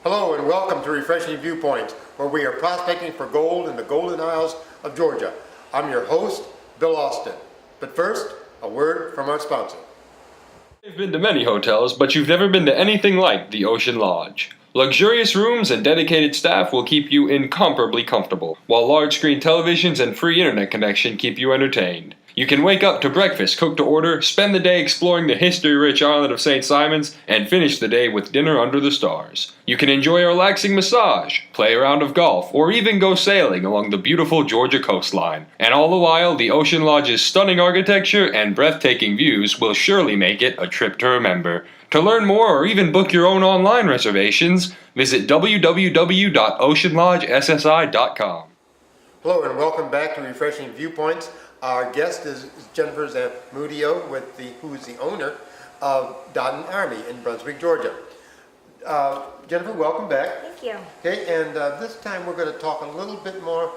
Hello and welcome to Refreshing Viewpoints, where we are prospecting for gold in the Golden Isles of Georgia. I'm your host, Bill Austin. But first, a word from our sponsor. You've been to many hotels, but you've never been to anything like the Ocean Lodge. Luxurious rooms and dedicated staff will keep you incomparably comfortable, while large-screen televisions and free internet connection keep you entertained. You can wake up to breakfast cooked to order, spend the day exploring the history-rich island of St. Simons, and finish the day with dinner under the stars. You can enjoy a relaxing massage, play a round of golf, or even go sailing along the beautiful Georgia coastline. And all the while, the Ocean Lodge's stunning architecture and breathtaking views will surely make it a trip to remember. To learn more or even book your own online reservations, visit www.oceanlodgessi.com. Hello and welcome back to Refreshing Viewpoints. Our guest is Jennifer Zamudio, who is the owner of Dot Army in Brunswick, Georgia. Jennifer, welcome back. Thank you. Okay, and this time we're going to talk a little bit more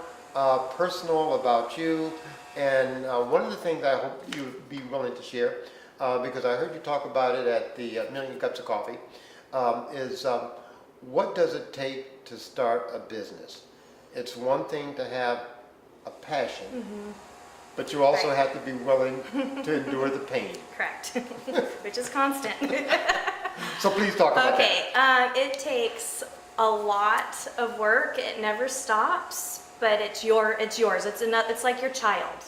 personal about you. And one of the things I hope you'd be willing to share, because I heard you talk about it at the Million Cups of Coffee, is what does it take to start a business? It's one thing to have a passion, but you also have to be willing to endure the pain. Correct, which is constant. So please talk about that. It takes a lot of work. It never stops, but it's yours. It's like your child.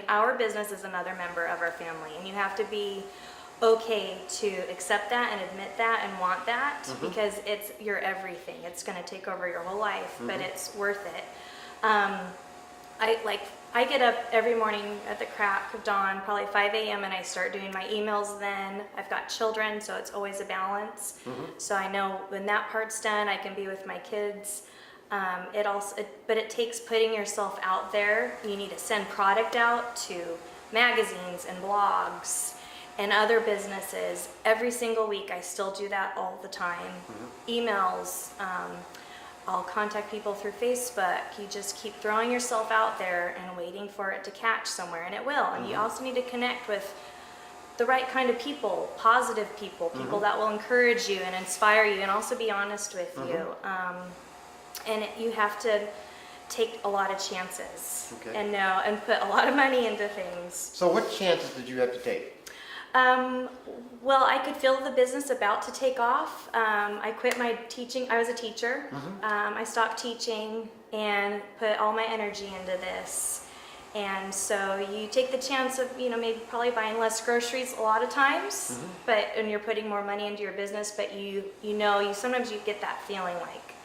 Our business is another member of our family, and you have to be okay to accept that and admit that and want that, because it's your everything. It's going to take over your whole life, but it's worth it. I get up every morning at the crack of dawn, probably 5 a.m., and I start doing my emails then. I've got children, so it's always a balance. So I know when that part's done, I can be with my kids. But it takes putting yourself out there. You need to send product out to magazines and blogs and other businesses. Every single week, I still do that all the time. Emails, I'll contact people through Facebook. You just keep throwing yourself out there and waiting for it to catch somewhere, and it will. And you also need to connect with the right kind of people, positive people, people that will encourage you and inspire you and also be honest with you. You have to take a lot of chances and put a lot of money into things. So what chances did you have to take? Well, I could feel the business about to take off. I quit my teaching. I was a teacher. I stopped teaching and put all my energy into this. And so you take the chance of, maybe probably buying less groceries a lot of times, and you're putting more money into your business, but sometimes you get that feeling like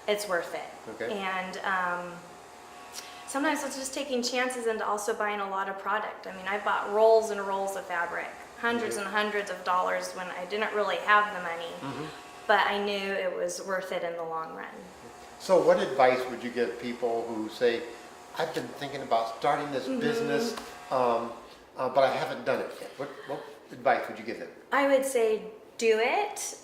it's worth it. And sometimes it's just taking chances and also buying a lot of product. I bought rolls and rolls of fabric, hundreds and hundreds of dollars when I didn't really have the money, but I knew it was worth it in the long run. So what advice would you give people who say, I've been thinking about starting this business, but I haven't done it yet? What advice would you give them? I would say do it.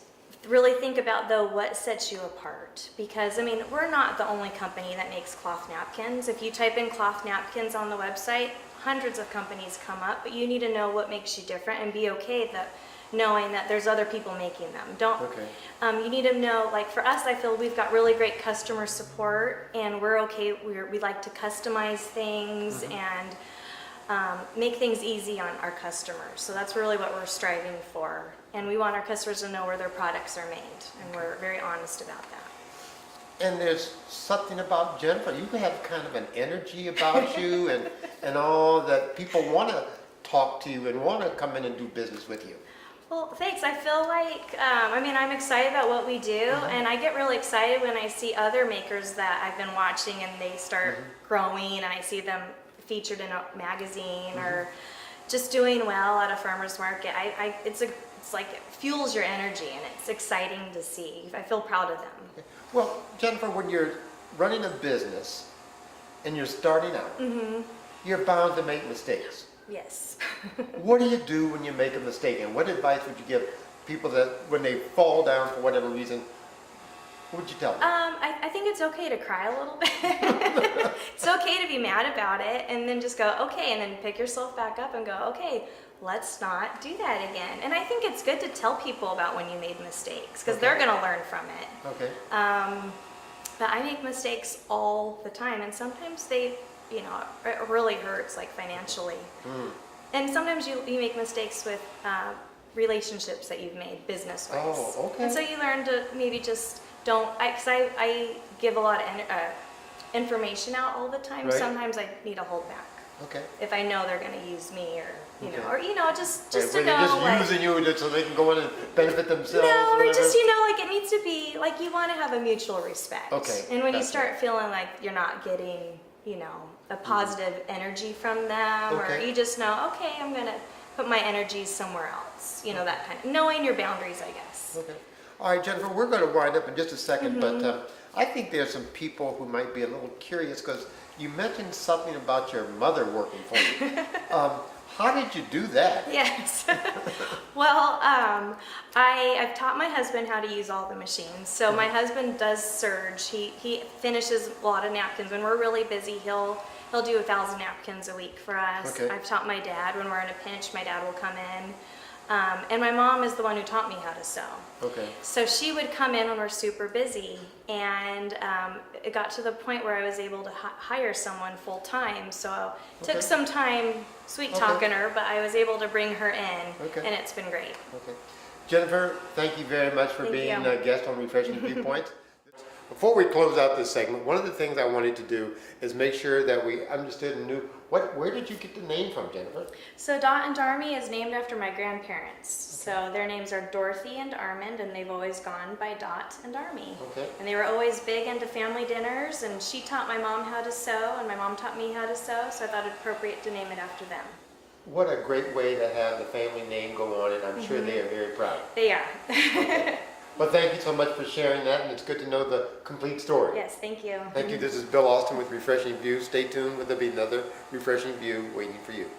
Really think about, though, what sets you apart, because we're not the only company that makes cloth napkins. If you type in cloth napkins on the website, hundreds of companies come up, but you need to know what makes you different and be okay knowing that there's other people making them. You need to know, like for us, I feel we've got really great customer support, and we're okay. We like to customize things and make things easy on our customers. So that's really what we're striving for. And we want our customers to know where their products are made, and we're very honest about that. And there's something about Jennifer. You have kind of an energy about you and all that people want to talk to you and want to come in and do business with you. Well, thanks. I feel like, I'm excited about what we do, and I get really excited when I see other makers that I've been watching and they start growing, and I see them featured in a magazine or just doing well at a farmer's market. It's like it fuels your energy, and it's exciting to see. I feel proud of them. Well, Jennifer, when you're running a business and you're starting out, you're bound to make mistakes. Yes. What do you do when you make a mistake, and what advice would you give people that when they fall down for whatever reason, what would you tell them? I think it's okay to cry a little bit. It's okay to be mad about it, and then just go, okay, and then pick yourself back up and go, okay, let's not do that again. And I think it's good to tell people about when you made mistakes because they're going to learn from it. Okay. But I make mistakes all the time, and sometimes they, it really hurts, like financially. And sometimes you make mistakes with relationships that you've made business-wise. Oh, okay. And so you learn to maybe just don't, because I give a lot of information out all the time. Right. Sometimes I need to hold back. Okay. If I know they're going to use me, or just Right, to when know, they're just like, using you just so they can go in and benefit themselves. no, or whatever. just like it needs to be like you want to have a mutual respect. Okay, And when you gotcha. start feeling like you're not getting, a positive energy from them, or Okay. you just know, okay, I'm gonna put my energies somewhere else. That kind of knowing your boundaries, I guess. Okay. All right, Jennifer, we're going to wind up in just a second, Mm-hmm. but I think there's some people who might be a little curious because you mentioned something about your mother working for you. How did you do that? Yes. Well, I've taught my husband how to use all the machines. So my husband does surge. He finishes a lot of napkins. When we're really busy, he'll do 1,000 napkins a week for us. Okay. I've taught my dad when we're in a pinch, my dad will come in. And my mom is the one who taught me how to sew. Okay. So she would come in when we're super busy, and it got to the point where I was able to hire someone full time. So it Okay. took some time sweet Okay. talking her, but I was able to bring her in, Okay. and it's been great. Okay. Jennifer, thank you very much for Thank being you. a guest on Refreshing Viewpoints. Before we close out this segment, one of the things I wanted to do is make sure that we understood and knew where did you get the name from, Jennifer? So Dot and Army is named after my grandparents. So their names are Dorothy and Armand, and they've always gone by Dot and Army. Okay. And they were always big into family dinners, and she taught my mom how to sew, and my mom taught me how to sew, so I thought it appropriate to name it after them. What a great way to have the family name go on, and I'm sure they are very proud. They are. Well, thank you so much for sharing that, and it's good to know the complete story. Yes, thank you. Thank you. This is Bill Austin with Refreshing View. Stay tuned. There'll be another Refreshing View waiting for you.